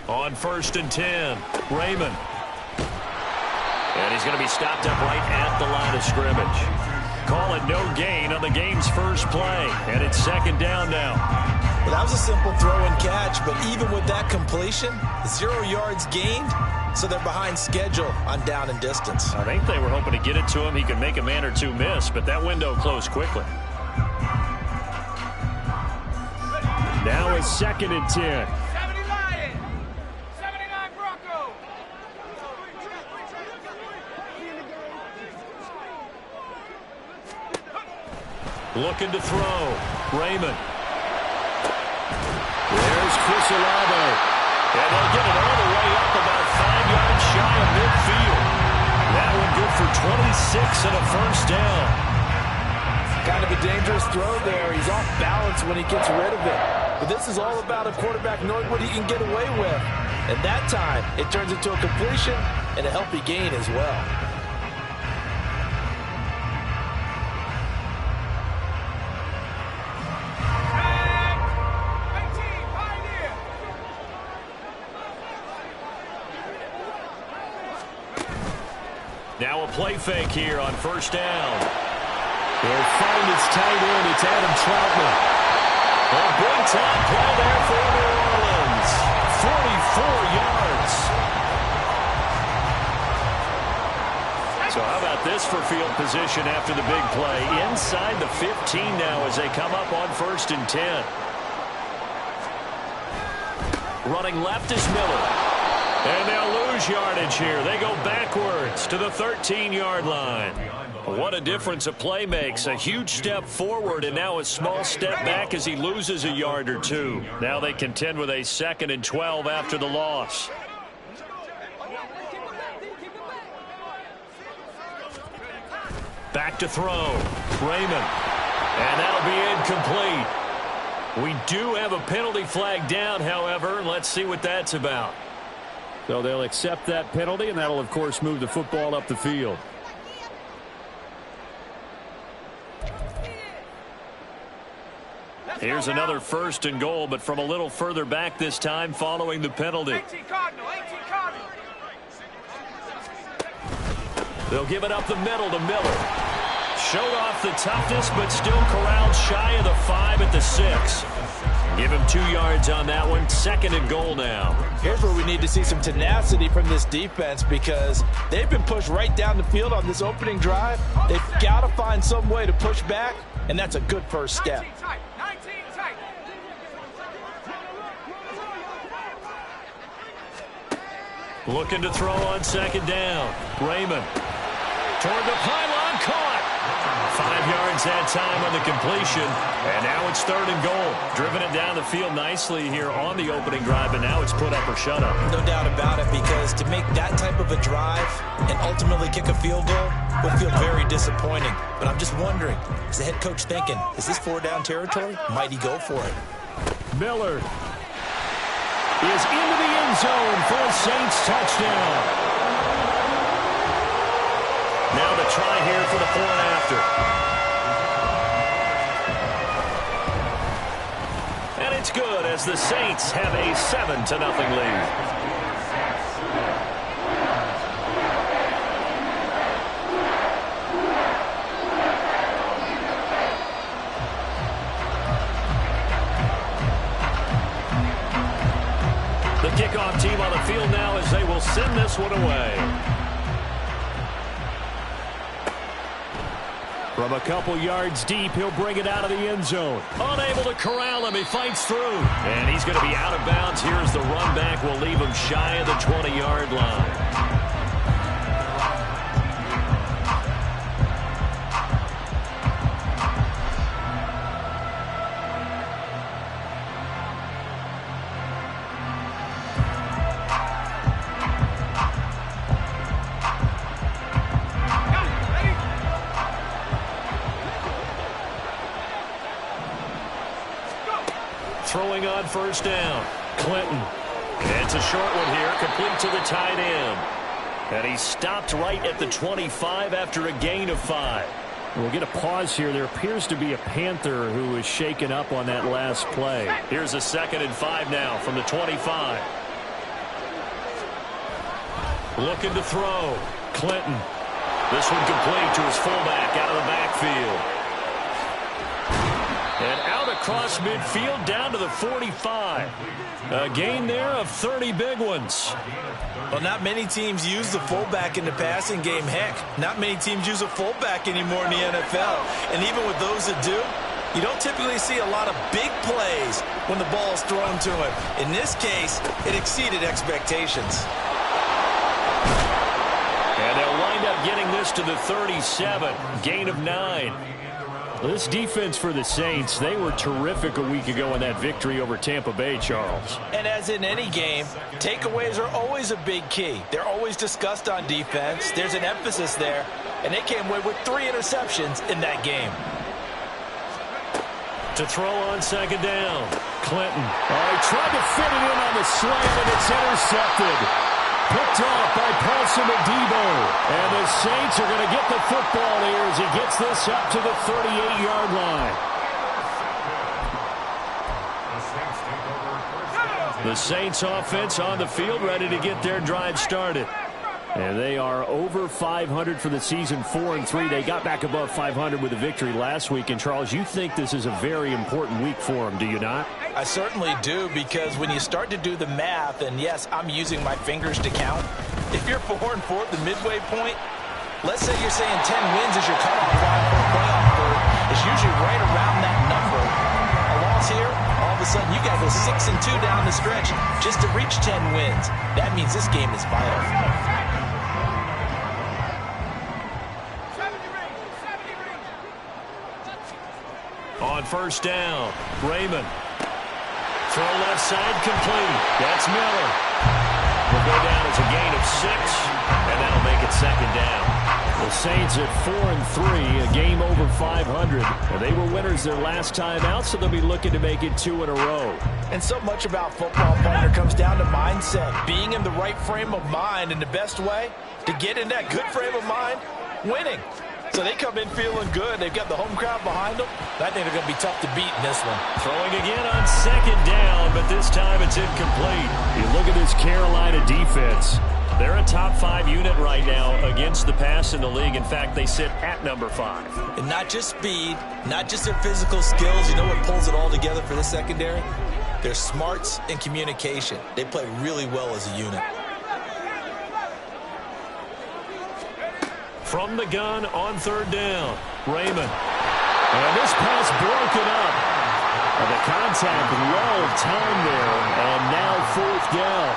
On 1st and 10, Raymond. And he's going to be stopped up right at the line of scrimmage. Call it no gain on the game's first play. And it's 2nd down now. Well, that was a simple throw and catch, but even with that completion, 0 yards gained, so they're behind schedule on down and distance. I think they were hoping to get it to him. He could make a man or two miss, but that window closed quickly. Now it's 2nd and 10. Looking to throw. Raymond. There's Chris Olave. And they'll get it all the way up about 5 yards shy of midfield. That one good for 26 and a first down. Kind of a dangerous throw there. He's off balance when he gets rid of it. But this is all about a quarterback knowing what he can get away with. And that time, it turns into a completion and a healthy gain as well. Now a play fake here on 1st down. They'll find its tight end. It's Adam Troutman. A big-time play there for New Orleans. 44 yards. So how about this for field position after the big play? Inside the 15 now as they come up on 1st and 10. Running left is Miller. And they'll lose yardage here. They go backwards to the 13-yard line. What a difference a play makes. A huge step forward and now a small step back as he loses a yard or two. Now they contend with a 2nd and 12 after the loss. Back to throw. Raymond. And that'll be incomplete. We do have a penalty flag down, however, and let's see what that's about. So they'll accept that penalty, and that'll, of course, move the football up the field. Here's another 1st and goal, but from a little further back this time following the penalty. They'll give it up the middle to Miller. Showed off the toughness, but still corralled shy of the 5 at the 6. Give him 2 yards on that one. 2nd and goal now. Here's where we need to see some tenacity from this defense because they've been pushed right down the field on this opening drive. They've got to find some way to push back, and that's a good first step. Looking to throw on 2nd down. Raymond. Toward the pylon, caught. 5 yards that time on the completion. And now it's 3rd and goal. Driven it down the field nicely here on the opening drive, and now it's put up or shut up. No doubt about it, because to make that type of a drive and ultimately kick a field goal will feel very disappointing. But I'm just wondering, is the head coach thinking, is this 4-down territory? Might he go for it? Miller is into the end zone for a Saints touchdown. Now the try here for the 4 and after. And it's good as the Saints have a 7-0 lead. The kickoff team on the field now as they will send this one away. From a couple yards deep, he'll bring it out of the end zone. Unable to corral him. He fights through. And he's going to be out of bounds. Here's the run back. Will leave him shy of the 20-yard line. Throwing on 1st down. Clinton. And it's a short one here, complete to the tight end. And he stopped right at the 25 after a gain of 5. We'll get a pause here. There appears to be a Panther who was shaken up on that last play. Here's a 2nd and 5 now from the 25. Looking to throw. Clinton. This one complete to his fullback out of the backfield. And out across midfield down to the 45. A gain there of 30 big ones. Well, not many teams use the fullback in the passing game. Heck, not many teams use a fullback anymore in the NFL. And even with those that do, you don't typically see a lot of big plays when the ball is thrown to him. In this case, it exceeded expectations. And they'll wind up getting this to the 37. Gain of 9. This defense for the Saints, they were terrific a week ago in that victory over Tampa Bay, Charles. And as in any game, takeaways are always a big key. They're always discussed on defense. There's an emphasis there. And they came away with 3 interceptions in that game. To throw on second down. Clinton. Oh, he tried to fit it in on the slant, and it's intercepted. Picked off by Paulson Adebo. And the Saints are going to get the football here as he gets this up to the 38-yard line. The Saints offense on the field ready to get their drive started. And they are over 500 for the season, 4-3. They got back above 500 with a victory last week. And, Charles, you think this is a very important week for them, do you not? I certainly do, because when you start to do the math, and yes, I'm using my fingers to count. If you're 4-4 at the midway point, let's say you're saying 10 wins is your cutoff line for a playoff berth. It's usually right around that number. A loss here, all of a sudden you got to go 6-2 down the stretch just to reach 10 wins. That means this game is vital. On first down, Raymond. Throw left side complete. That's Miller. Will go down as a gain of 6, and that'll make it second down. The Saints at 4-3, a game over 500. And they were winners their last time out, so they'll be looking to make it 2 in a row. And so much about football, partner, comes down to mindset. Being in the right frame of mind, and the best way to get in that good frame of mind, winning. So they come in feeling good. They've got the home crowd behind them. I think they're going to be tough to beat in this one. Throwing again on second down, but this time it's incomplete. You look at this Carolina defense. They're a top 5 unit right now against the pass in the league. In fact, they sit at number 5. And not just speed, not just their physical skills. You know what pulls it all together for the secondary? Their smarts and communication. They play really well as a unit. From the gun on third down, Raymond. And this pass broken up. And the contact lulled time there, and now fourth down.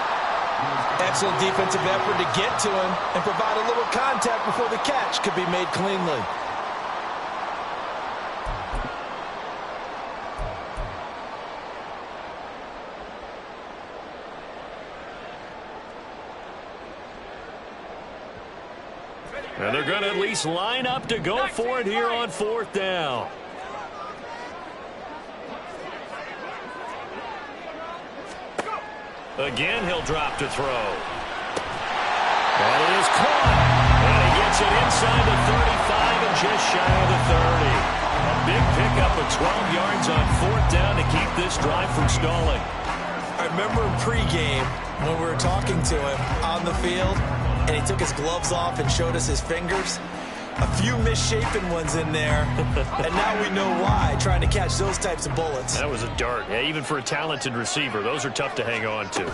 Excellent defensive effort to get to him and provide a little contact before the catch could be made cleanly. And they're going to at least line up to go for it here on fourth down. Again, he'll drop to throw. And it is caught. And he gets it inside the 35 and just shy of the 30. A big pickup of 12 yards on fourth down to keep this drive from stalling. I remember in pregame when we were talking to him on the field, and he took his gloves off and showed us his fingers. A few misshapen ones in there, and now we know why, trying to catch those types of bullets. That was a dart. Yeah, even for a talented receiver, those are tough to hang on to. Going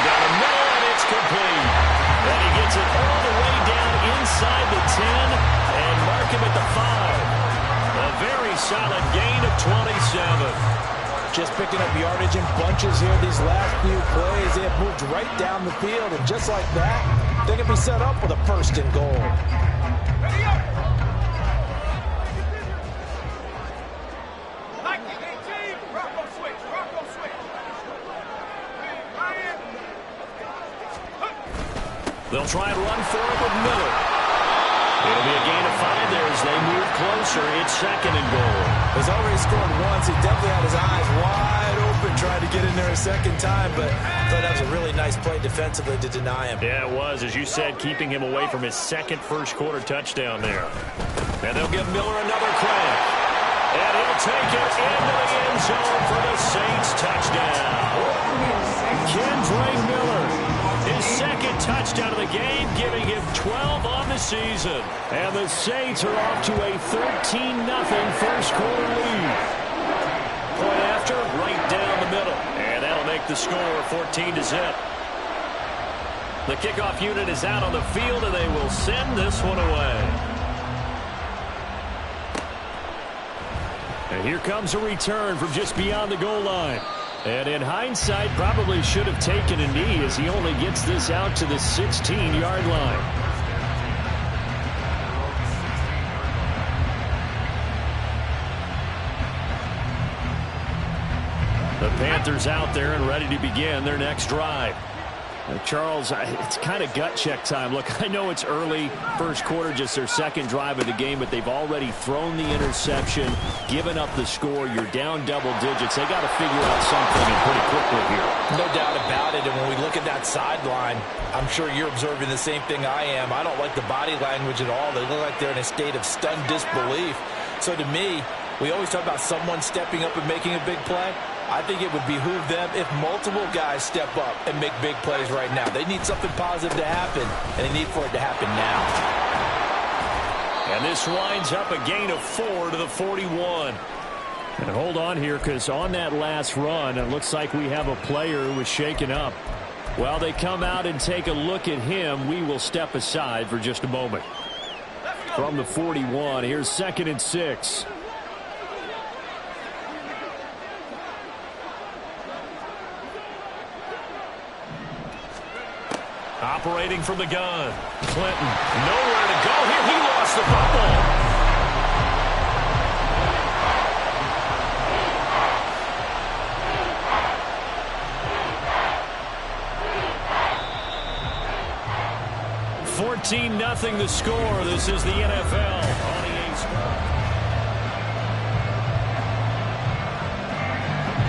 down the middle, and it's complete. And he gets it all the way down inside the 10 and mark him at the 5. A very solid gain of 27. Just picking up yardage in bunches here these last few plays. They have moved right down the field, and just like that, they can be set up with a first and goal. They'll try and run for it with Miller. It'll be a gain of 5 there as they move closer. It's second and goal. He's already scored once. He definitely had his eyes wide open trying to get in there a second time, but I thought that was a really nice play defensively to deny him. Yeah, it was, as you said, keeping him away from his second first-quarter touchdown there. And they'll give Miller another crack. And he'll take it into the end zone for the Saints touchdown. touchdown of the game, giving him 12 on the season. And the Saints are off to a 13-0 first quarter lead. Point after, right down the middle. And that'll make the score 14-0. The kickoff unit is out on the field, and they will send this one away. And here comes a return from just beyond the goal line. And in hindsight, probably should have taken a knee as he only gets this out to the 16-yard line. The Panthers out there and ready to begin their next drive. Charles, it's kind of gut check time. Look, I know it's early, first quarter, just their second drive of the game, but they've already thrown the interception, given up the score. You're down double digits. They got to figure out something and pretty quickly here. No doubt about it. And when we look at that sideline, I'm sure you're observing the same thing I am. I don't like the body language at all. They look like they're in a state of stunned disbelief. So to me, we always talk about someone stepping up and making a big play. I think it would behoove them if multiple guys step up and make big plays right now. They need something positive to happen, and they need for it to happen now. And this winds up a gain of 4 to the 41. And hold on here, because on that last run, it looks like we have a player who was shaken up. While they come out and take a look at him, we will step aside for just a moment. From the 41, here's 2nd and 6. Operating from the gun. Clinton, nowhere to go here. He lost the football. $14-0 the score. This is the NFL on EA Sports.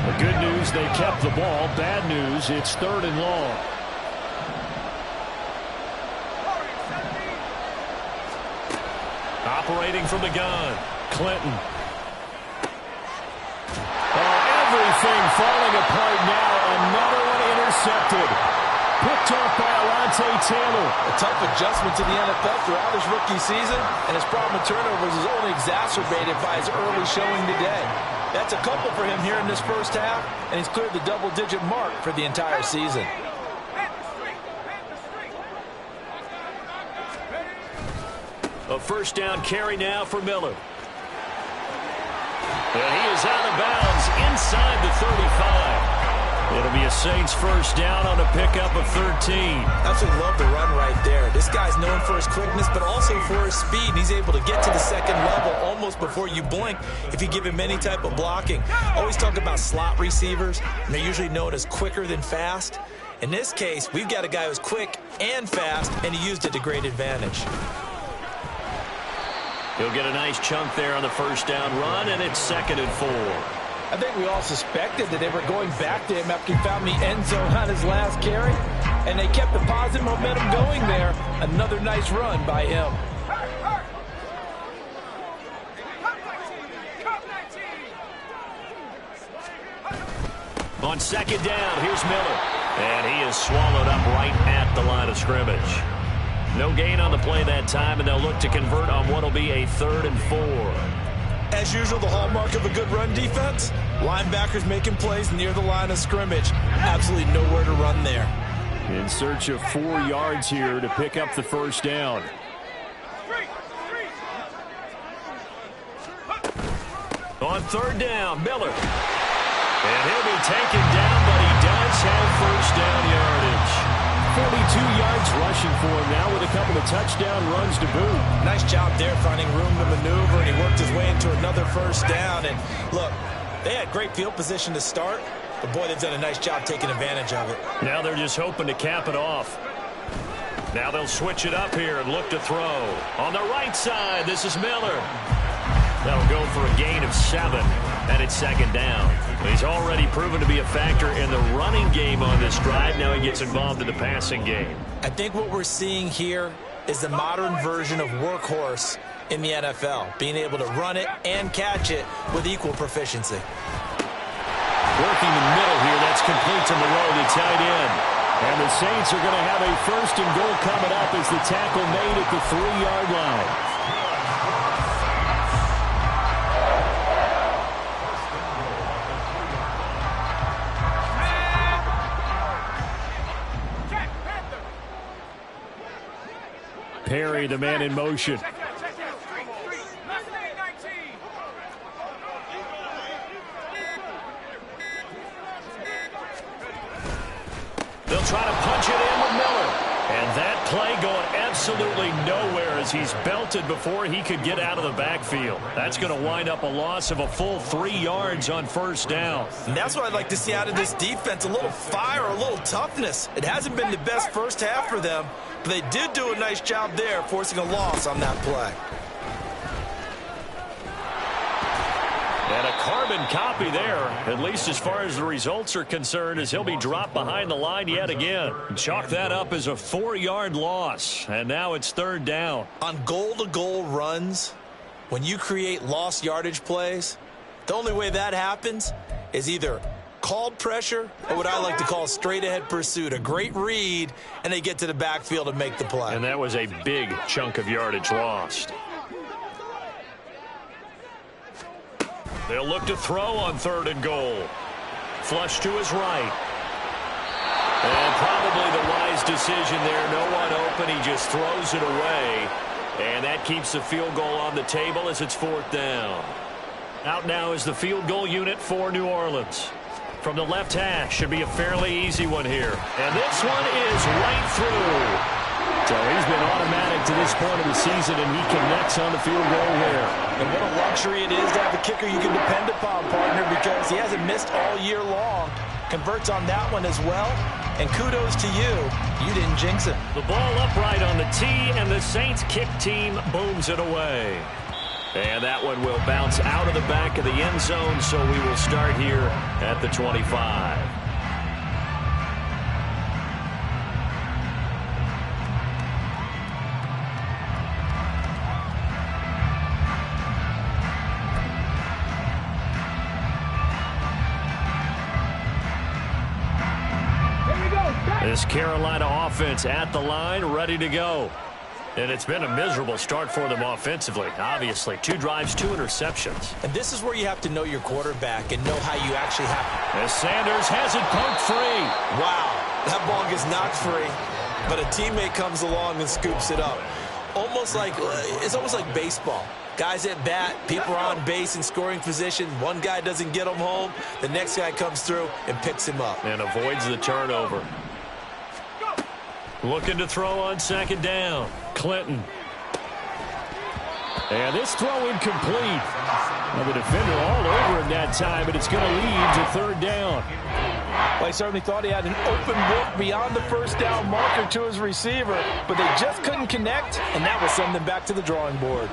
The good news, they kept the ball. Bad news, it's 3rd and long. Operating from the gun. Clinton. Oh, everything falling apart now. Another one intercepted. Picked off by Alontae Taylor. A tough adjustment to the NFL throughout his rookie season, and his problem with turnovers is only exacerbated by his early showing today. That's a couple for him here in this first half, and he's cleared the double-digit mark for the entire season. A first down carry now for Miller. And he is out of bounds inside the 35. It'll be a Saints first down on a pickup of 13. Absolutely love the run right there. This guy's known for his quickness, but also for his speed. And he's able to get to the second level almost before you blink if you give him any type of blocking. Always talk about slot receivers, and they're usually known as quicker than fast. In this case, we've got a guy who's quick and fast, and he used it to great advantage. He'll get a nice chunk there on the first down run, and it's 2nd and 4. I think we all suspected that they were going back to him after he found the end zone on his last carry, and they kept the positive momentum going there. Another nice run by him. On 2nd down, here's Miller. And he is swallowed up right at the line of scrimmage. No gain on the play that time, and they'll look to convert on what will be a 3rd and 4. As usual, the hallmark of a good run defense, linebackers making plays near the line of scrimmage. Absolutely nowhere to run there. In search of 4 yards here to pick up the first down. On 3rd down, Miller. And he'll be taken down, but he does have first down yardage. 42 yards rushing for him now with a couple of touchdown runs to boot. Nice job there finding room to maneuver, and he worked his way into another first down. And look, they had great field position to start, but boy, they've done a nice job taking advantage of it. Now they're just hoping to cap it off. Now they'll switch it up here and look to throw. On the right side, this is Miller. That'll go for a gain of 7, and it's 2nd down. He's already proven to be a factor in the running game on this drive. Now he gets involved in the passing game. I think what we're seeing here is the modern version of workhorse in the NFL, being able to run it and catch it with equal proficiency. Working the middle here, that's complete to Moreau, the tight end. And the Saints are going to have a 1st and goal coming up as the tackle made at the 3-yard line. Perry, the man in motion. They'll try to punch it in with Miller. And that play going absolutely nowhere as he's belted before he could get out of the backfield. That's going to wind up a loss of a full 3 yards on 1st down. And that's what I'd like to see out of this defense, a little fire, a little toughness. It hasn't been the best first half for them, but they did do a nice job there, forcing a loss on that play. And a carbon copy there, at least as far as the results are concerned, as he'll be dropped behind the line yet again. Chalk that up as a 4-yard loss, and now it's 3rd down. On goal-to-goal runs, when you create lost yardage plays, the only way that happens is either called pressure or what I like to call straight-ahead pursuit. A great read, and they get to the backfield and make the play. And that was a big chunk of yardage lost. They'll look to throw on 3rd and goal. Flush to his right. And probably the wise decision there. No one open. He just throws it away. And that keeps the field goal on the table as it's 4th down. Out now is the field goal unit for New Orleans. From the left hash, should be a fairly easy one here. And this one is right through. So he's been automatic to this point of the season, and he connects on the field goal there. And what a luxury it is to have a kicker you can depend upon, partner, because he hasn't missed all year long. Converts on that one as well. And kudos to you. You didn't jinx it. The ball upright on the tee, and the Saints kick team booms it away. And that one will bounce out of the back of the end zone, so we will start here at the 25. This Carolina offense at the line, ready to go. And it's been a miserable start for them offensively, obviously. 2 drives, 2 interceptions. And this is where you have to know your quarterback and know how you actually have. As Sanders has it poked free. Wow, that ball gets knocked free, but a teammate comes along and scoops it up. It's almost like baseball. Guys at bat, people are on base in scoring position. One guy doesn't get him home. The next guy comes through and picks him up. And avoids the turnover. Looking to throw on 2nd down. Clinton. And this throw incomplete. Now the defender all over him that time, but it's going to lead to 3rd down. Well, he certainly thought he had an open look beyond the 1st down marker to his receiver, but they just couldn't connect, and that will send them back to the drawing board.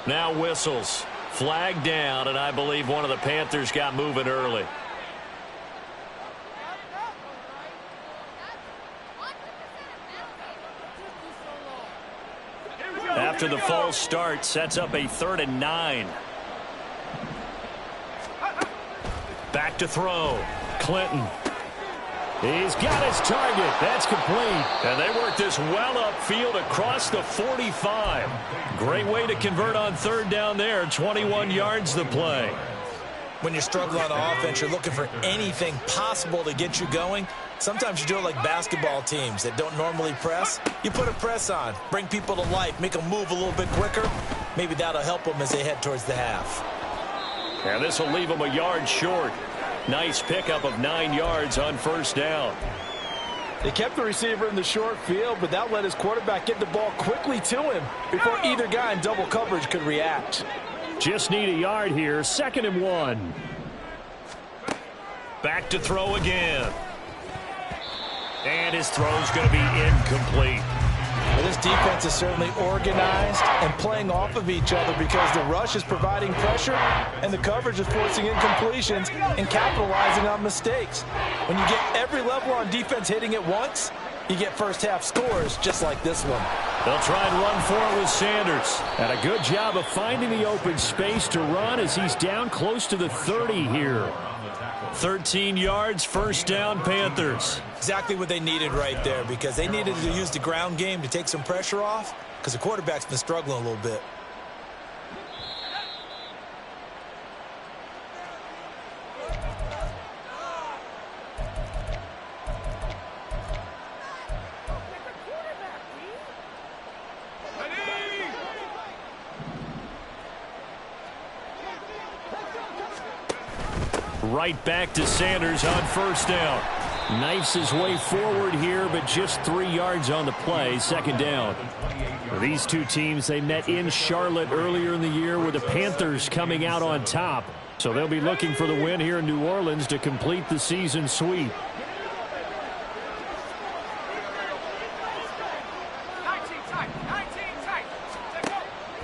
Now whistles. Flag down, and I believe one of the Panthers got moving early. After the false start, sets up a 3rd and 9. Back to throw. Clinton. He's got his target. That's complete. And they work this well upfield across the 45. Great way to convert on 3rd down there. 21 yards the play. When you're struggling on offense, you're looking for anything possible to get you going. Sometimes you do it like basketball teams that don't normally press. You put a press on, bring people to life, make them move a little bit quicker. Maybe that'll help them as they head towards the half. And this will leave them a yard short. Nice pickup of 9 yards on 1st down. They kept the receiver in the short field, but that let his quarterback get the ball quickly to him before either guy in double coverage could react. Just need a yard here. 2nd and 1. Back to throw again. And his throw's going to be incomplete. Well, this defense is certainly organized and playing off of each other because the rush is providing pressure and the coverage is forcing incompletions and capitalizing on mistakes. When you get every level on defense hitting at once, you get first half scores just like this one. They'll try and run for it with Sanders. And a good job of finding the open space to run as he's down close to the 30 here. 13 yards, first down, Panthers. Exactly what they needed right there, because they needed to use the ground game to take some pressure off, because the quarterback's been struggling a little bit. Right back to Sanders on first down. Knifes his way forward here, but just 3 yards on the play. Second down. These two teams, they met in Charlotte earlier in the year with the Panthers coming out on top. So they'll be looking for the win here in New Orleans to complete the season sweep.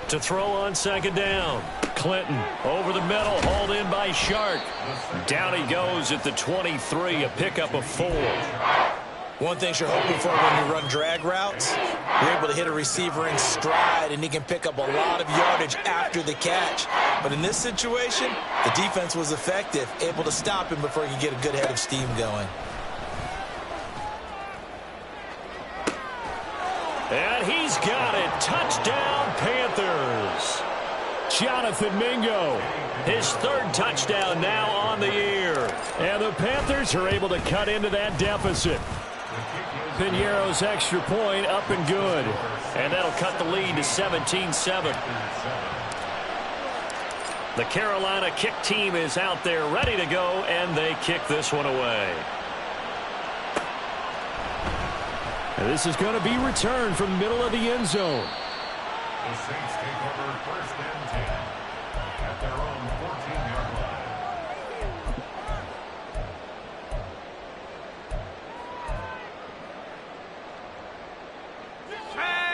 To throw on second down. Clinton over the middle, hauled in by Shark. Down he goes at the 23, a pickup of 4. One thing you're hoping for when you run drag routes, you're able to hit a receiver in stride, and he can pick up a lot of yardage after the catch. But in this situation, the defense was effective, able to stop him before he could get a good head of steam going. And he's got it. Touchdown, Panthers. Jonathan Mingo. His third touchdown now on the year. And the Panthers are able to cut into that deficit. Piñeiro's extra point up and good. And that'll cut the lead to 17-7. The Carolina kick team is out there ready to go, and they kick this one away. And this is going to be returned from the middle of the end zone. The Saints take over first and 10 at their own 14-yard line.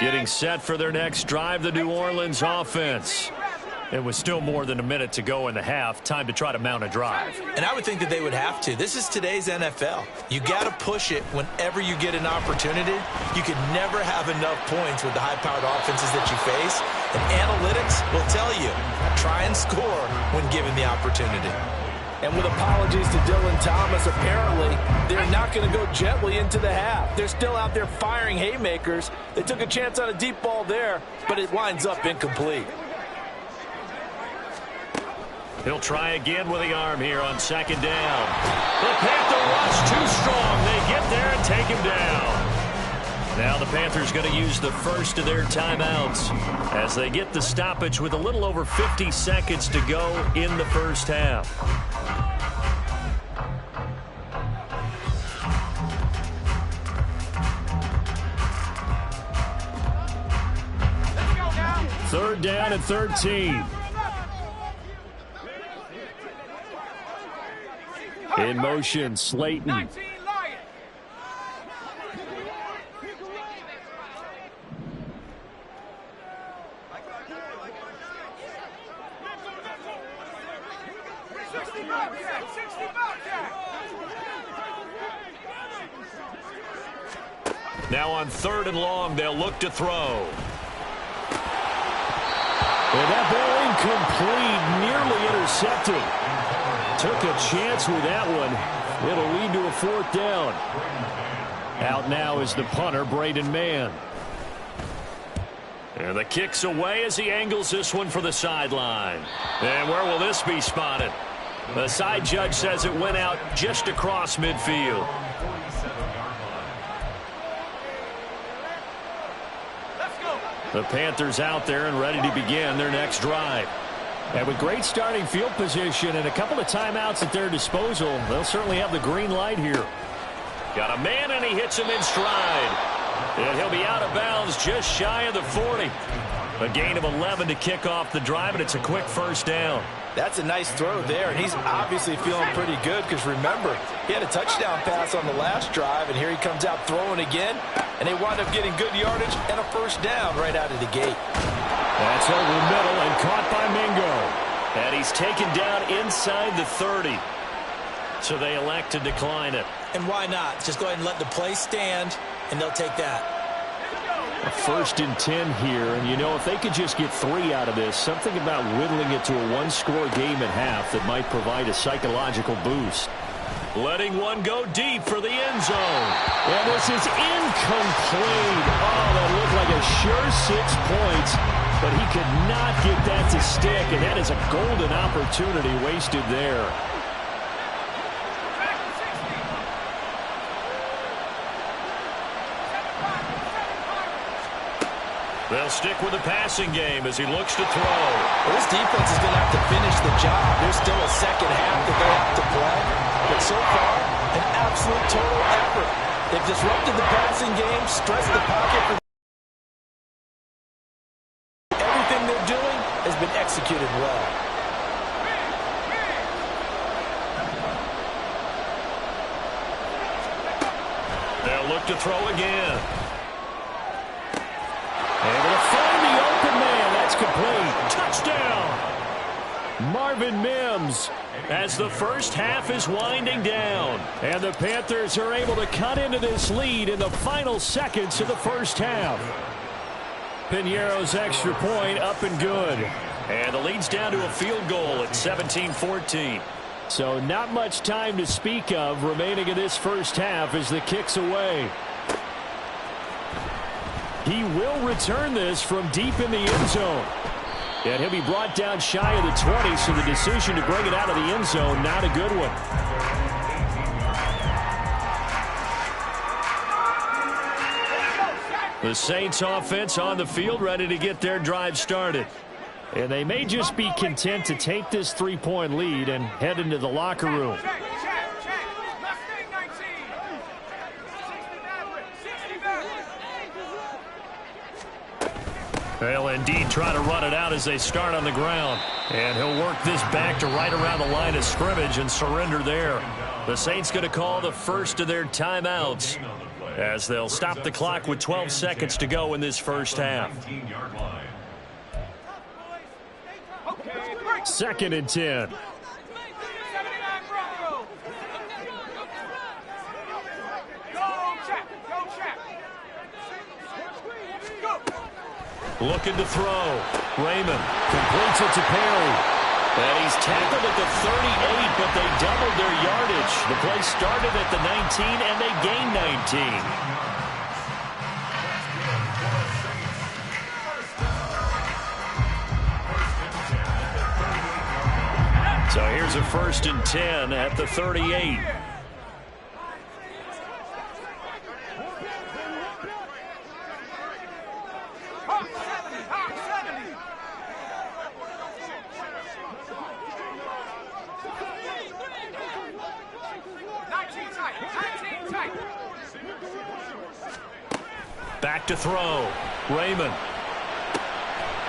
Getting set for their next drive, the New Orleans offense. It was still more than a minute to go in the half. Time to try to mount a drive. And I would think that they would have to. This is today's NFL. You got to push it whenever you get an opportunity. You can never have enough points with the high-powered offenses that you face. And analytics will tell you, try and score when given the opportunity. And with apologies to Dylan Thomas, apparently they're not going to go gently into the half. They're still out there firing haymakers. They took a chance on a deep ball there, but it winds up incomplete. He'll try again with the arm here on second down. The Panther rush too strong. They get there and take him down. Now the Panthers going to use the first of their timeouts as they get the stoppage with a little over 50 seconds to go in the first half. Third down and 13. In motion, Slayton. Now on third and long, they'll look to throw. And that ball incomplete, nearly intercepted. Took a chance with that one. It'll lead to a fourth down. Out now is the punter, Braden Mann. And the kick's away as he angles this one for the sideline. And where will this be spotted? The side judge says it went out just across midfield. The Panthers out there and ready to begin their next drive. And with great starting field position and a couple of timeouts at their disposal, they'll certainly have the green light here. Got a man, and he hits him in stride. And he'll be out of bounds just shy of the 40. A gain of 11 to kick off the drive, and it's a quick first down. That's a nice throw there, and he's obviously feeling pretty good because, remember, he had a touchdown pass on the last drive, and here he comes out throwing again, and they wind up getting good yardage and a first down right out of the gate. That's over the middle and caught by Mingo. And he's taken down inside the 30. So they elect to decline it. And why not? Just go ahead and let the play stand, and they'll take that. A 1st and 10 here, and you know, if they could just get 3 out of this, something about whittling it to a one-score game at half that might provide a psychological boost. Letting one go deep for the end zone. And this is incomplete. Oh, that looked like a sure 6 points, but he could not get that to stick, and that is a golden opportunity wasted there. They'll stick with the passing game as he looks to throw. Well, this defense is going to have to finish the job. There's still a second half that they have to play. But so far, an absolute total effort. They've disrupted the passing game, stressed the pocket. Everything they're doing has been executed well. They'll look to throw again. Able to find the open man. That's complete. Touchdown! Marvin Mims. As the first half is winding down. And the Panthers are able to cut into this lead in the final seconds of the first half. Piñeiro's extra point up and good. And the lead's down to a field goal at 17-14. So not much time to speak of remaining in this first half as the kick's away. He will return this from deep in the end zone. And he'll be brought down shy of the 20, so the decision to bring it out of the end zone, not a good one. The Saints offense on the field, ready to get their drive started. And they may just be content to take this 3-point lead and head into the locker room. They'll indeed try to run it out as they start on the ground. And he'll work this back to right around the line of scrimmage and surrender there. The Saints going to call the first of their timeouts as they'll stop the clock with 12 seconds to go in this first half. 2nd and 10. Looking to throw. Raymond completes it to Perry. And he's tackled at the 38, but they doubled their yardage. The play started at the 19, and they gained 19. So here's a 1st and 10 at the 38. Back to throw. Raymond.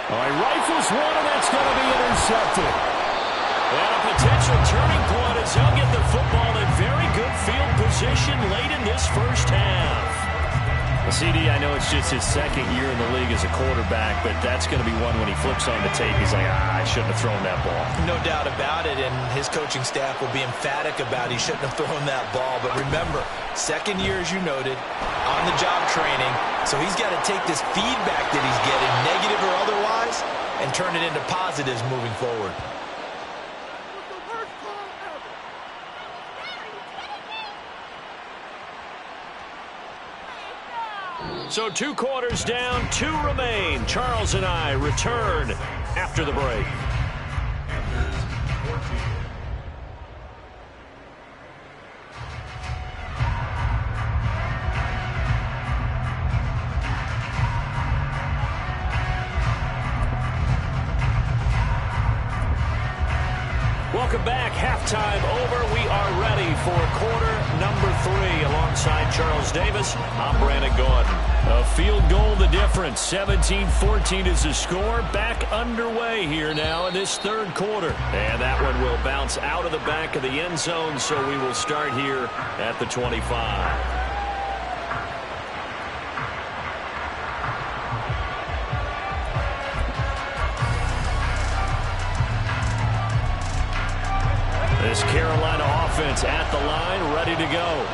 He rifles one, and that's going to be intercepted. And a potential turning point as he'll get the football in very good field position late in this first half. Well, CD, I know it's just his 2nd year in the league as a quarterback, but that's going to be one when he flips on the tape. He's like, I shouldn't have thrown that ball. No doubt about it, and his coaching staff will be emphatic about he shouldn't have thrown that ball. But remember, 2nd year, as you noted, on-the-job training, so he's got to take this feedback that he's getting, negative or otherwise, and turn it into positives moving forward. So 2 quarters down, 2 remain. Charles and I return after the break. Welcome back. Halftime over. We are ready for quarter number 3. Alongside Charles Davis, I'm Brandon Gordon. A field goal the difference. 17-14 is the score. Back underway here now in this 3rd quarter. And that one will bounce out of the back of the end zone, so we will start here at the 25. This Carolina offense at the line, ready to go.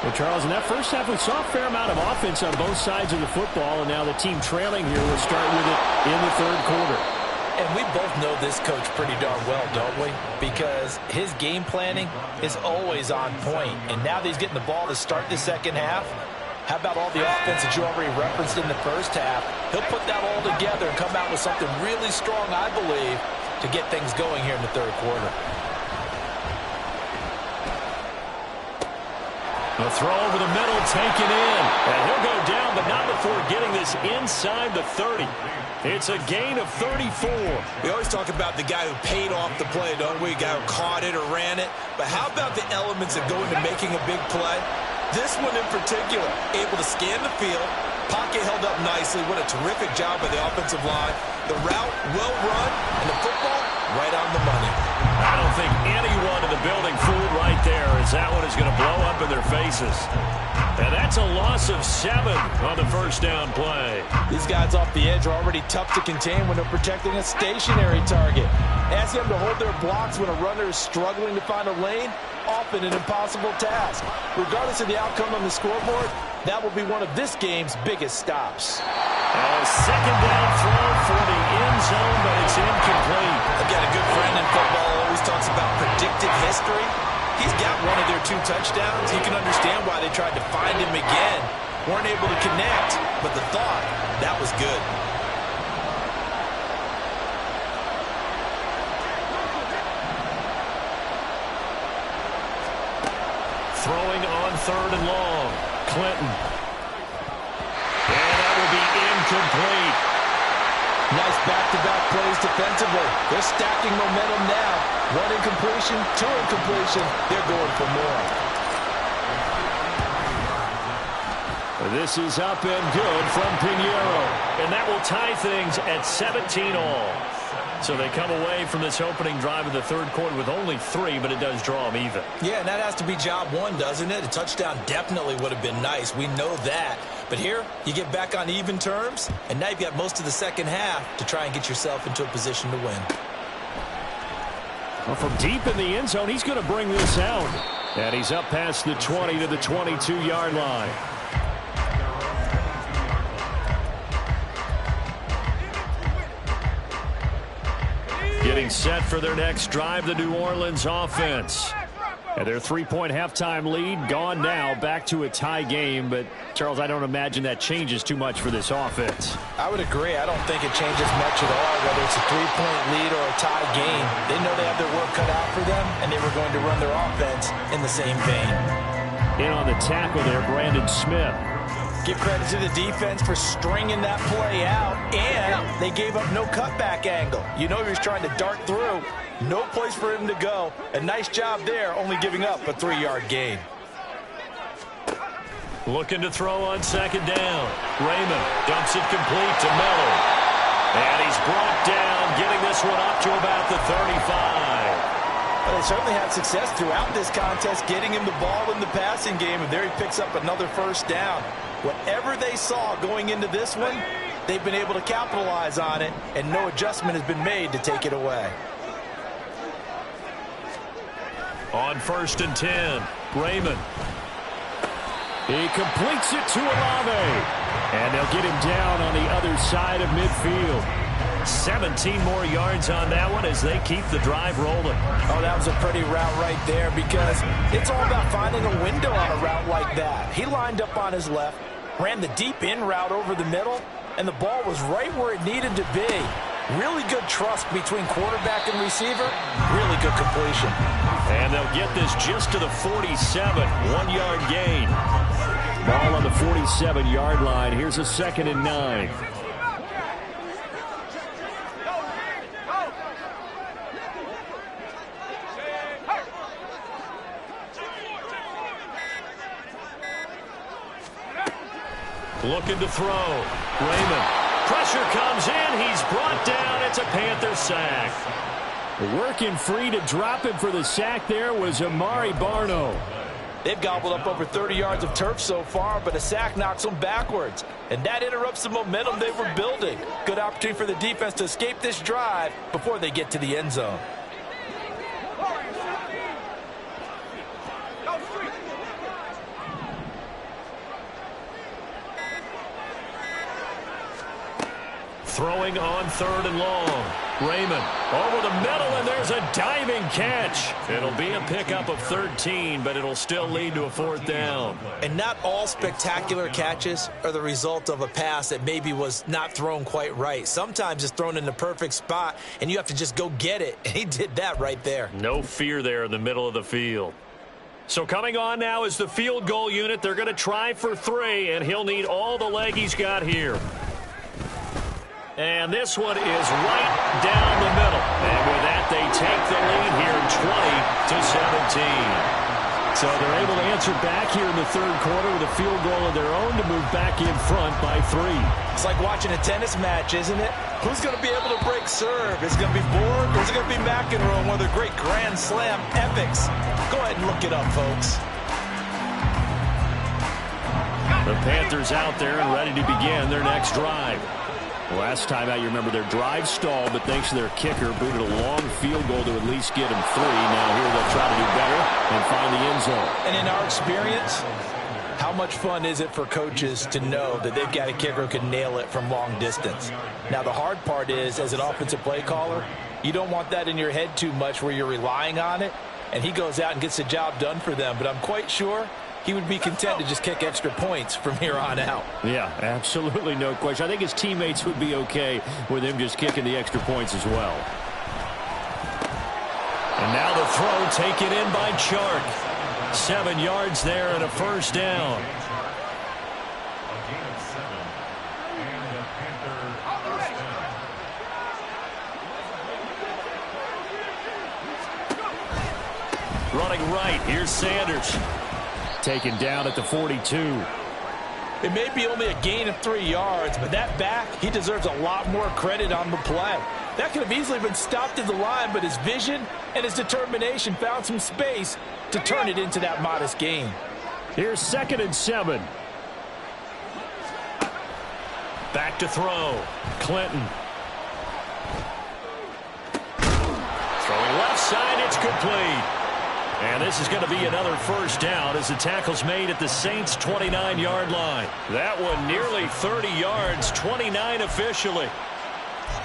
Well, Charles, in that first half, we saw a fair amount of offense on both sides of the football, and now the team trailing here will start with it in the third quarter. And we both know this coach pretty darn well, don't we? Because his game planning is always on point. And now that he's getting the ball to start the second half, how about all the offense that you already referenced in the first half? He'll put that all together and come out with something really strong, I believe, to get things going here in the third quarter. The throw over the middle, taken in. And he'll go down, but not before getting this inside the 30. It's a gain of 34. We always talk about the guy who paid off the play, don't we? The guy who caught it or ran it. But how about the elements that go into making a big play? This one in particular, able to scan the field, pocket held up nicely. What a terrific job by the offensive line. The route, well run, and the football, right on the money. I don't think anyone in the building fooled right there, as that one is going to blow up in their faces. And that's a loss of 7 on the first down play. These guys off the edge are already tough to contain when they're protecting a stationary target. Asking them to hold their blocks when a runner is struggling to find a lane, often an impossible task. Regardless of the outcome on the scoreboard, that will be one of this game's biggest stops. A second down throw for the end zone, but it's incomplete. I've got a good friend in football who always talks about predictive history. He's got one of their 2 touchdowns. You can understand why they tried to find him again. Weren't able to connect, but the thought, that was good. Throwing on 3rd and long. Clinton. And that will be incomplete. Nice back-to-back plays defensively. They're stacking momentum now. 1 incompletion, 2 incompletion. They're going for more. This is up and good from Pinheiro. And that will tie things at 17 all. So they come away from this opening drive of the third quarter with only 3, but it does draw them even. Yeah, and that has to be job 1, doesn't it? A touchdown definitely would have been nice. We know that. But here, you get back on even terms, and now you've got most of the second half to try and get yourself into a position to win. Well, from deep in the end zone, he's going to bring this out. And he's up past the 20 to the 22-yard line. Getting set for their next drive, the New Orleans offense. And their 3-point halftime lead gone now, back to a tie game. But, Charles, I don't imagine that changes too much for this offense. I would agree. I don't think it changes much at all, whether it's a 3-point lead or a tie game. They know they have their work cut out for them, and they were going to run their offense in the same vein. In on the tackle there, Brandon Smith. Give credit to the defense for stringing that play out, and they gave up no cutback angle. You know he was trying to dart through. No place for him to go. A nice job there, only giving up a 3-yard gain. Looking to throw on second down. Raymond dumps it complete to Miller. And he's brought down, getting this one up to about the 35. Well, they certainly had success throughout this contest, getting him the ball in the passing game, and there he picks up another first down. Whatever they saw going into this one, they've been able to capitalize on it, and no adjustment has been made to take it away. On 1st and 10, Raymond. He completes it to Olave. And they'll get him down on the other side of midfield. 17 more yards on that one as they keep the drive rolling. Oh, that was a pretty route right there, because it's all about finding a window on a route like that. He lined up on his left, ran the deep in route over the middle, and the ball was right where it needed to be. Really good trust between quarterback and receiver. Really good completion. And they'll get this just to the 47. 1-yard gain. Ball on the 47-yard line. Here's a 2nd and 9. Looking to throw. Raymond. Pressure comes in. He's brought down. It's a Panther sack. Working free to drop him for the sack there was Amari Barno. They've gobbled up over 30 yards of turf so far, but a sack knocks them backwards. And that interrupts the momentum they were building. Good opportunity for the defense to escape this drive before they get to the end zone. Throwing on 3rd and long. Raymond over the middle, and there's a diving catch. It'll be a pickup of 13, but it'll still lead to a 4th down. And not all spectacular catches are the result of a pass that maybe was not thrown quite right. Sometimes it's thrown in the perfect spot, and you have to just go get it. And he did that right there. No fear there in the middle of the field. So coming on now is the field goal unit. They're going to try for 3, and he'll need all the leg he's got here. And this one is right down the middle. And with that, they take the lead here 20-17. So they're able to answer back here in the 3rd quarter with a field goal of their own to move back in front by 3. It's like watching a tennis match, isn't it? Who's going to be able to break serve? Is it going to be Borg or is it going to be McEnroe, one of their great Grand Slam epics? Go ahead and look it up, folks. The Panthers out there and ready to begin their next drive. Last time out, you remember their drive stalled, but thanks to their kicker, booted a long field goal to at least get them 3. Now here they'll try to do better and find the end zone. And in our experience, how much fun is it for coaches to know that they've got a kicker who can nail it from long distance? Now, the hard part is, as an offensive play caller, you don't want that in your head too much where you're relying on it, and he goes out and gets the job done for them. But I'm quite sure he would be content to just kick extra points from here on out. Yeah, absolutely no question. I think his teammates would be okay with him just kicking the extra points as well. And now the throw taken in by Chark. 7 yards there and a 1st down. Running right, here's Sanders. Taken down at the 42. It may be only a gain of 3 yards, but that back, he deserves a lot more credit on the play. That could have easily been stopped at the line, but his vision and his determination found some space to turn it into that modest gain. Here's 2nd and 7. Back to throw. Clinton. Throwing left side, it's complete. And this is going to be another 1st down as the tackle's made at the Saints' 29-yard line. That one nearly 30 yards, 29 officially.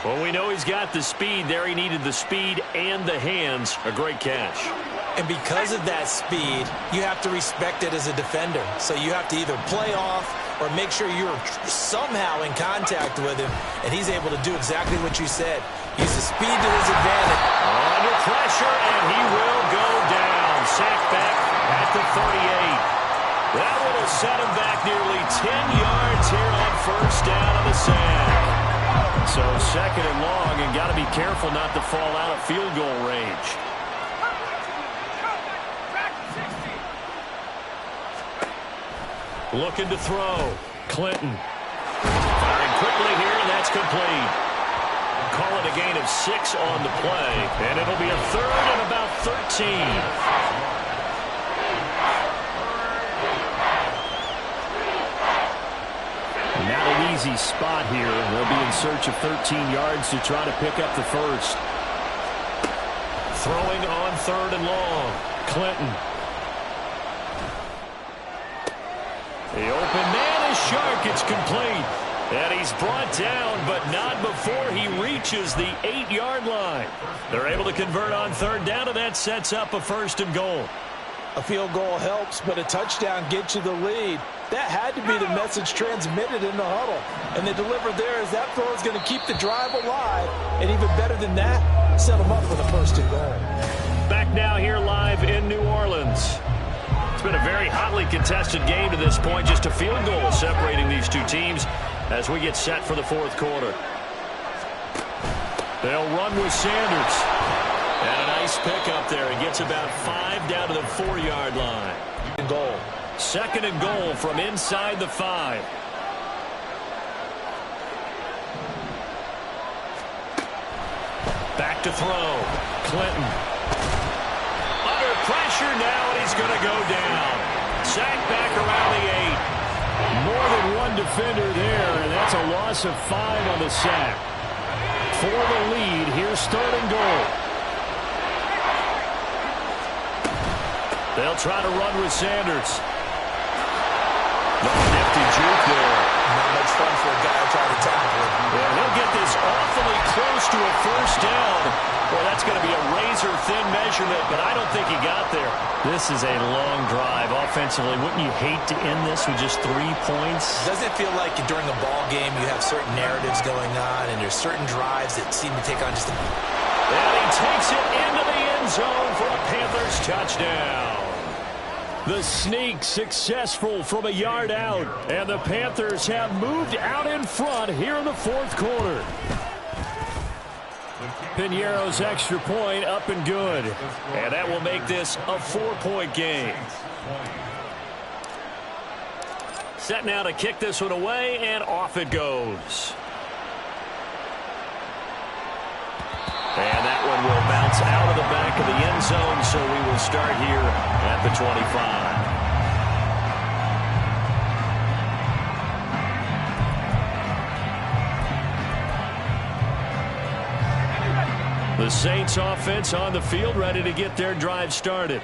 Well, we know he's got the speed there. He needed the speed and the hands. A great catch. And because of that speed, you have to respect it as a defender. So you have to either play off or make sure you're somehow in contact with him, and he's able to do exactly what you said. Use the speed to his advantage. Under pressure, and he will go down. Sacked back at the 38. That one will set him back nearly 10 yards here on 1st down on the sack. So 2nd and long, and got to be careful not to fall out of field goal range. Looking to throw. Clinton. Firing quickly here, and that's complete. Call it a gain of 6 on the play, and it'll be a 3rd and about 13. Not an easy spot here. They'll be in search of 13 yards to try to pick up the 1st. Throwing on 3rd and long. Clinton. The open man is Chark. It's complete. And he's brought down, but not before he reaches the 8-yard line. They're able to convert on 3rd down, and that sets up a 1st and goal. A field goal helps, but a touchdown gets you the lead. That had to be the message transmitted in the huddle. And they delivered there as that throw is going to keep the drive alive. And even better than that, set them up for the 1st and goal. Back now here live in New Orleans. It's been a very hotly contested game to this point. Just a field goal separating these two teams as we get set for the 4th quarter. They'll run with Sanders. And a nice pickup there. He gets about 5 down to the 4-yard line. Goal. 2nd and goal from inside the 5. Back to throw. Clinton. Under pressure now, and he's going to go down. Sacked back around the 8. More than one defender there, and that's a loss of 5 on the sack. For the lead, here's 3rd and goal. They'll try to run with Sanders. No nifty juke there. Not a much fun for a guy to try to tackle it. Yeah, he'll get this awfully close to a first down. Boy, that's going to be a razor-thin measurement, but I don't think he got there. This is a long drive offensively. Wouldn't you hate to end this with just 3 points? Doesn't it feel like during a ball game you have certain narratives going on and there's certain drives that seem to take on just a... And he takes it into the end zone for a Panthers touchdown. The sneak successful from a yard out, and the Panthers have moved out in front here in the fourth quarter. Piñeiro's extra point up and good, and that will make this a 4-point game. Set now to kick this one away, and off it goes. And that one will bounce out of the back of the end zone, so we will start here at the 25. The Saints offense on the field, ready to get their drive started.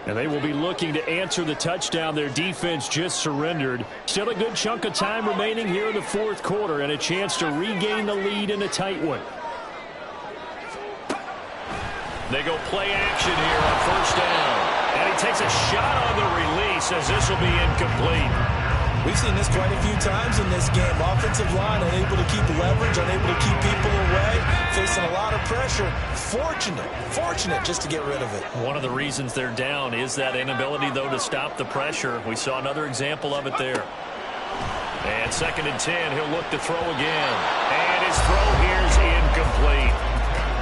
And they will be looking to answer the touchdown their defense just surrendered. Still a good chunk of time remaining here in the fourth quarter and a chance to regain the lead in a tight one. They go play action here on first down. And he takes a shot on the release as this will be incomplete. We've seen this quite a few times in this game. Offensive line unable to keep leverage, unable to keep people away, facing a lot of pressure. Fortunate just to get rid of it. One of the reasons they're down is that inability, though, to stop the pressure. We saw another example of it there. And 2nd and 10, he'll look to throw again. And his throw here is incomplete.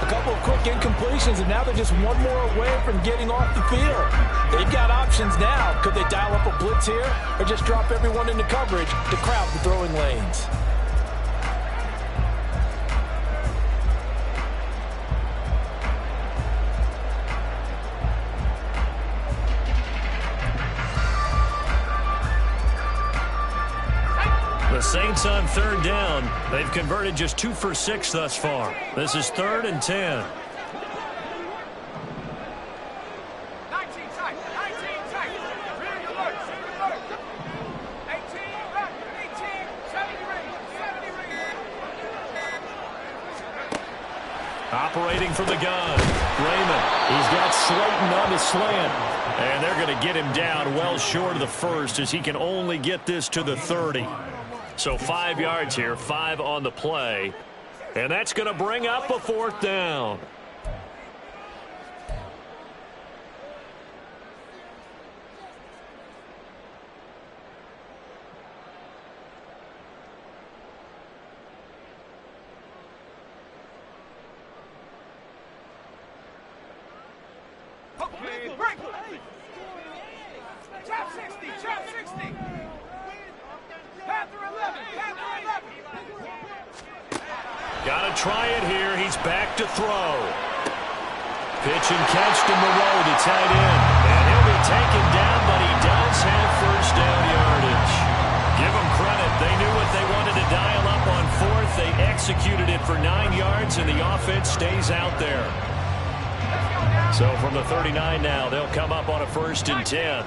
A couple of quick incompletions, and now they're just one more away from getting off the field. They've got options now. Could they dial up a blitz here or just drop everyone into coverage to crowd the throwing lanes? The Saints on 3rd down. They've converted just 2 for 6 thus far. This is 3rd and 10. Operating from the gun, Raymond. He's got Slayton on the slant. And they're going to get him down well short of the first as he can only get this to the 30. So 5 yards here, 5 on the play. And that's going to bring up a 4th down. Got to try it here. He's back to throw. Pitch and catch to Moreau, the tight end. And he'll be taken down, but he does have first down yardage. Give him credit. They knew what they wanted to dial up on 4th. They executed it for 9 yards, and the offense stays out there. So from the 39 now, they'll come up on a 1st and 10.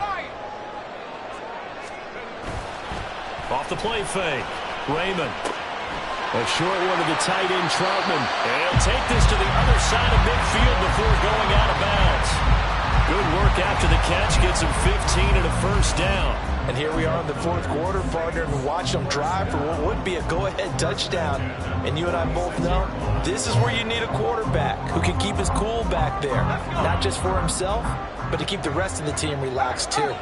Off the play fake. Raymond. A short one to the tight end, Troutman. And he'll take this to the other side of midfield before going out of bounds. Good work after the catch. Gets him 15 and a first down. And here we are in the fourth quarter, partner, and watch them drive for what would be a go-ahead touchdown. And you and I both know this is where you need a quarterback who can keep his cool back there. Not just for himself, but to keep the rest of the team relaxed too.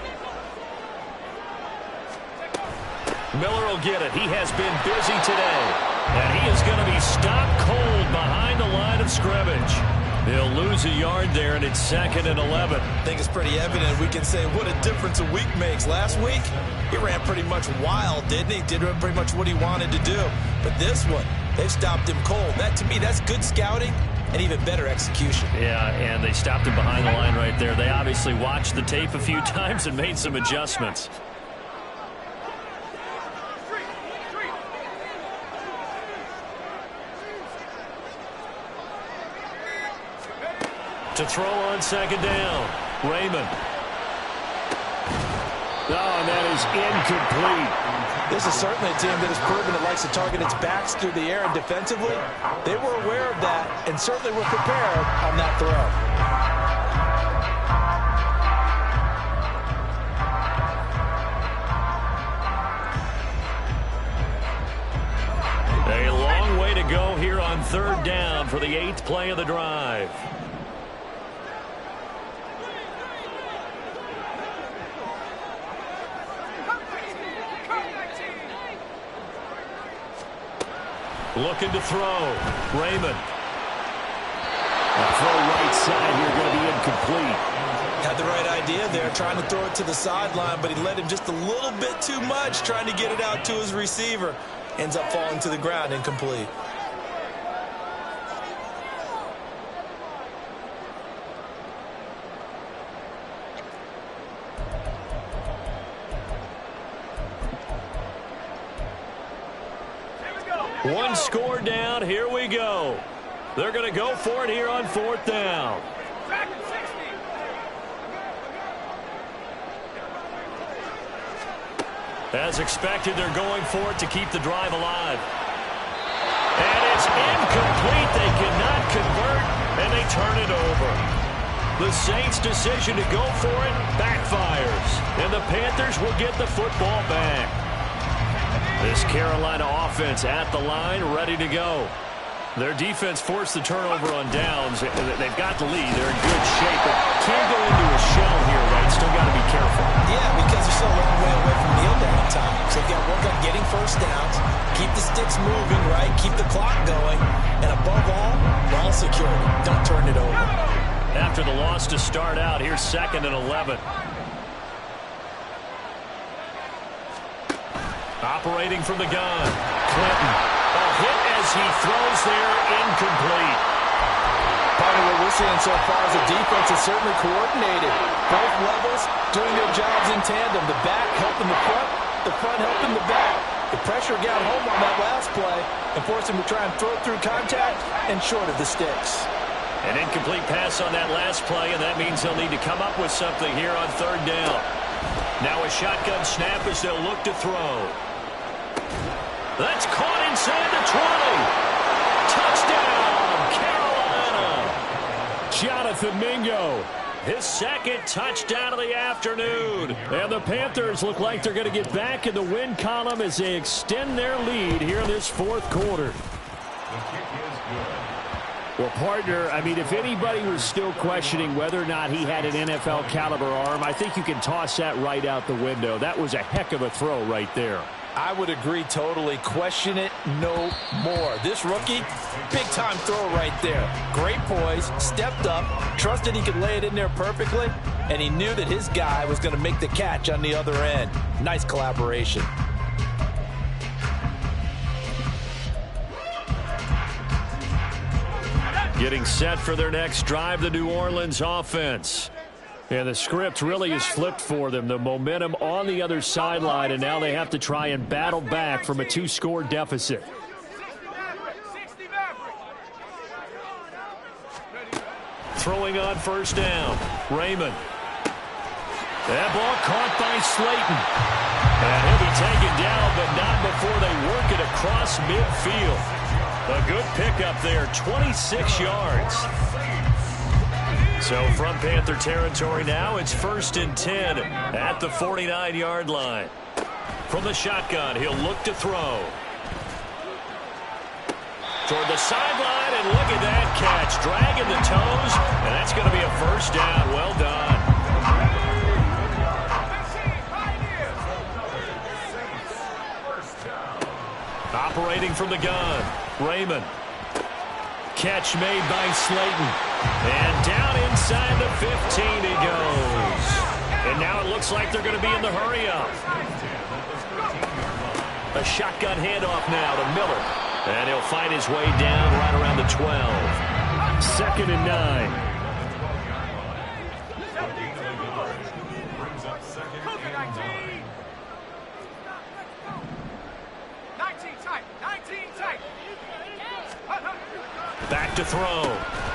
Miller will get it. He has been busy today. And he is going to be stopped cold behind the line of scrimmage. They'll lose a yard there, and it's 2nd and 11. I think it's pretty evident. We can say what a difference a week makes. Last week, he ran pretty much wild, didn't he? Did pretty much what he wanted to do. But this one, they stopped him cold. That, to me, that's good scouting and even better execution. Yeah, and they stopped him behind the line right there. They obviously watched the tape a few times and made some adjustments. To throw on 2nd down, Raymond. Oh, and that is incomplete. This is certainly a team that has proven it likes to target its backs through the air, and defensively, they were aware of that and certainly were prepared on that throw. A long way to go here on third down for the 8th play of the drive. Looking to throw. Raymond. A throw right side here, going to be incomplete. Had the right idea there, trying to throw it to the sideline, but he led him just a little bit too much, trying to get it out to his receiver. Ends up falling to the ground, incomplete. One score down. Here we go. They're going to go for it here on 4th down. As expected, they're going for it to keep the drive alive. And it's incomplete. They cannot convert, and they turn it over. The Saints' decision to go for it backfires, and the Panthers will get the football back. This Carolina offense at the line, ready to go. Their defense forced the turnover on downs. They've got the lead. They're in good shape, but can't go into a shell here, right? Still got to be careful. Yeah, because they're so long way away from kneel down time. So they've got to work on getting first downs, keep the sticks moving, right? Keep the clock going. And above all, ball security. Don't turn it over. After the loss to start out, here's 2nd and 11. Operating from the gun. Clinton. A hit as he throws there, incomplete. Part of what we're seeing so far is the defense is certainly coordinated. Both levels doing their jobs in tandem. The back helping the front helping the back. The pressure got home on that last play and forced him to try and throw through contact and short of the sticks. An incomplete pass on that last play, and that means they'll need to come up with something here on 3rd down. Now a shotgun snap as they'll look to throw. That's caught inside the 20. Touchdown, Carolina. Jonathan Mingo. His 2nd touchdown of the afternoon. And the Panthers look like they're going to get back in the win column as they extend their lead here in this 4th quarter. Well, partner, I mean, if anybody was still questioning whether or not he had an NFL caliber arm, I think you can toss that right out the window. That was a heck of a throw right there. I would agree totally. Question it no more. This rookie, big-time throw right there. Great poise, stepped up, trusted he could lay it in there perfectly, and he knew that his guy was going to make the catch on the other end. Nice collaboration. Getting set for their next drive, the New Orleans offense. And the script really is flipped for them. The momentum on the other sideline, and now they have to try and battle back from a 2-score deficit. Throwing on 1st down. Raymond. That ball caught by Slayton. And he'll be taken down, but not before they work it across midfield. A good pickup there, 26 yards. So from Panther territory now, it's 1st and 10 at the 49-yard line. From the shotgun, he'll look to throw. Toward the sideline, and look at that catch. Dragging the toes, and that's going to be a 1st down. Well done. Operating from the gun, Raymond. Catch made by Slayton. And down inside the 15 he goes. And now it looks like they're going to be in the hurry-up. A shotgun handoff now to Miller. And he'll find his way down right around the 12. 2nd and 9. Back to throw.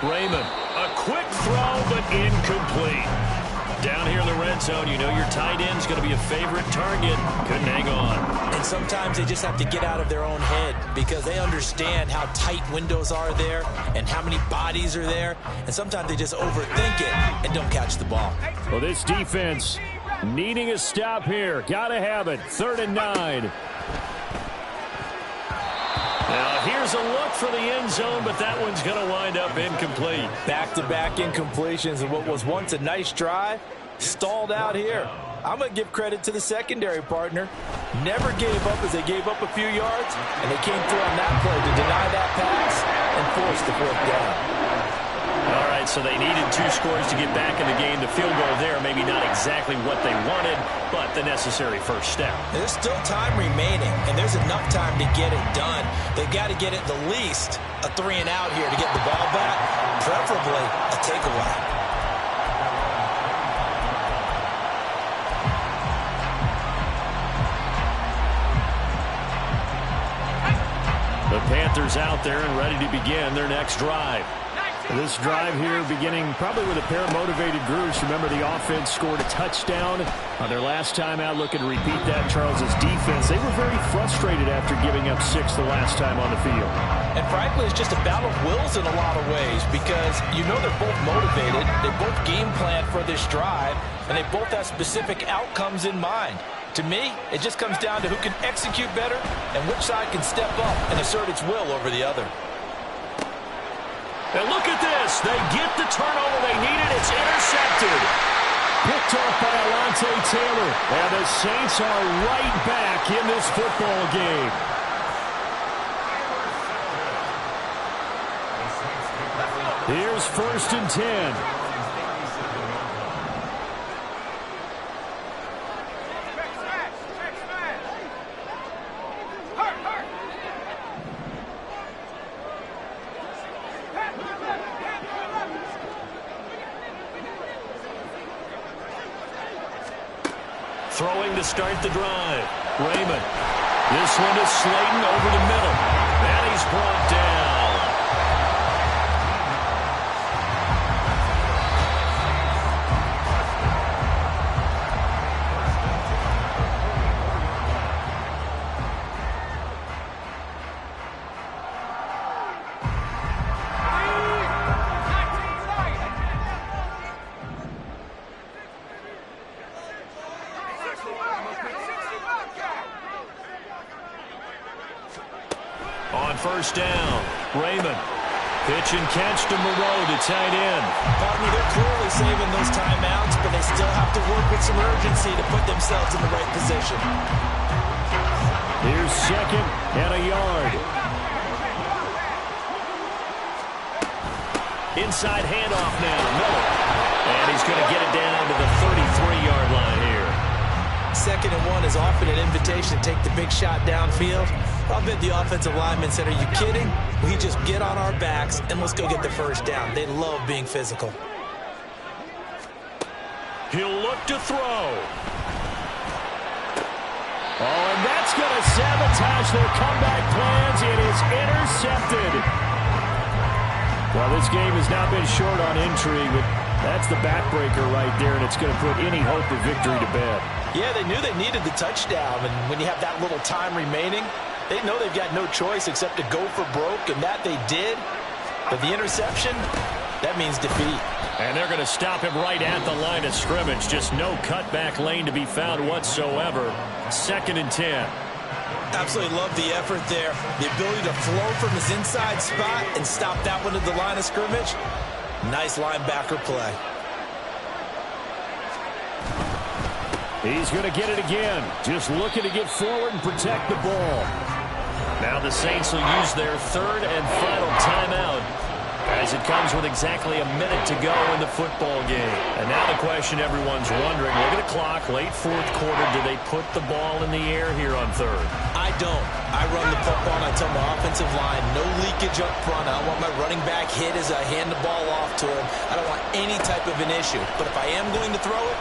Raymond. A quick throw, but incomplete. Down here in the red zone, you know your tight end's going to be a favorite target. Couldn't hang on. And sometimes they just have to get out of their own head because they understand how tight windows are there and how many bodies are there. And sometimes they just overthink it and don't catch the ball. Well, this defense needing a stop here. Got to have it. 3rd and 9. Now, here's a look for the end zone, but that one's going to wind up incomplete. Back-to-back incompletions of what was once a nice drive, stalled out here. I'm going to give credit to the secondary partner. Never gave up as they gave up a few yards, and they came through on that play to deny that pass and force the 4th down. All right, so they needed 2 scores to get back in the game. The field goal there, maybe not exactly what they wanted, but the necessary first step. There's still time remaining, and there's enough time to get it done. They've got to get at the least a 3-and-out here to get the ball back, preferably a takeaway. The Panthers out there and ready to begin their next drive. This drive here beginning probably with a pair of motivated groups. Remember, the offense scored a touchdown on their last time out. Looking to repeat that. Charles's defense, they were very frustrated after giving up 6 the last time on the field. And frankly, it's just a battle of wills in a lot of ways because you know they're both motivated. They both game plan for this drive, and they both have specific outcomes in mind. To me, it just comes down to who can execute better and which side can step up and assert its will over the other. And look at this. They get the turnover they needed. It's intercepted. Picked off by Alontae Taylor. And the Saints are right back in this football game. Here's 1st and 10. Throwing to start the drive. Raymond. This one is Slayton over the middle. And he's brought down. On 1st down, Raymond. Pitch and catch to Moreau to tight end. Partner, they're clearly saving those timeouts, but they still have to work with some urgency to put themselves in the right position. Here's 2nd and a yard. Inside handoff now, Miller. And he's going to get it down to the 33-yard line here. 2nd and 1 is often an invitation to take the big shot downfield. I'll bet the offensive lineman said, are you kidding? We just get on our backs and let's go get the 1st down. They love being physical. He'll look to throw. Oh, and that's going to sabotage their comeback plans. It is intercepted. Well, this game has not been short on intrigue, but that's the backbreaker right there, and it's going to put any hope of victory to bed. Yeah, they knew they needed the touchdown, and when you have that little time remaining, they know they've got no choice except to go for broke, and that they did. But the interception, that means defeat. And they're going to stop him right at the line of scrimmage. Just no cutback lane to be found whatsoever. 2nd and 10. Absolutely love the effort there. The ability to flow from his inside spot and stop that one at the line of scrimmage. Nice linebacker play. He's going to get it again. Just looking to get forward and protect the ball. Now the Saints will use their 3rd and final timeout as it comes with exactly a minute to go in the football game. And now the question everyone's wondering, look at the clock, late 4th quarter, do they put the ball in the air here on 3rd? I don't. I run the football and I tell my offensive line, no leakage up front. I don't want my running back hit as I hand the ball off to him. I don't want any type of an issue. But if I am going to throw it,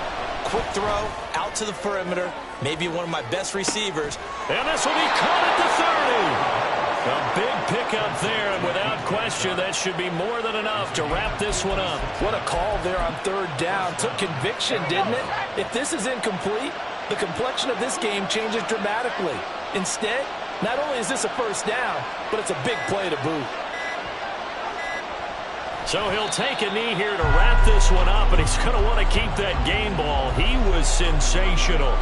quick throw, out to the perimeter, maybe one of my best receivers. And this will be caught at the 30. A big pickup there, and without question, that should be more than enough to wrap this one up. What a call there on third down. Took conviction, didn't it? If this is incomplete, the complexion of this game changes dramatically. Instead, not only is this a first down, but it's a big play to boot. So he'll take a knee here to wrap this one up, and he's going to want to keep that game ball. He was sensational.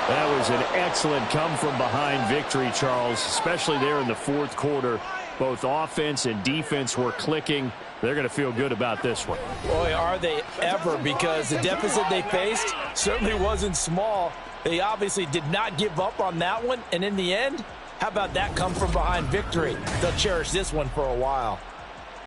That was an excellent come-from-behind victory, Charles, especially there in the fourth quarter. Both offense and defense were clicking. They're going to feel good about this one. Boy, are they ever, because the deficit they faced certainly wasn't small. They obviously did not give up on that one, and in the end, how about that come-from-behind victory? They'll cherish this one for a while.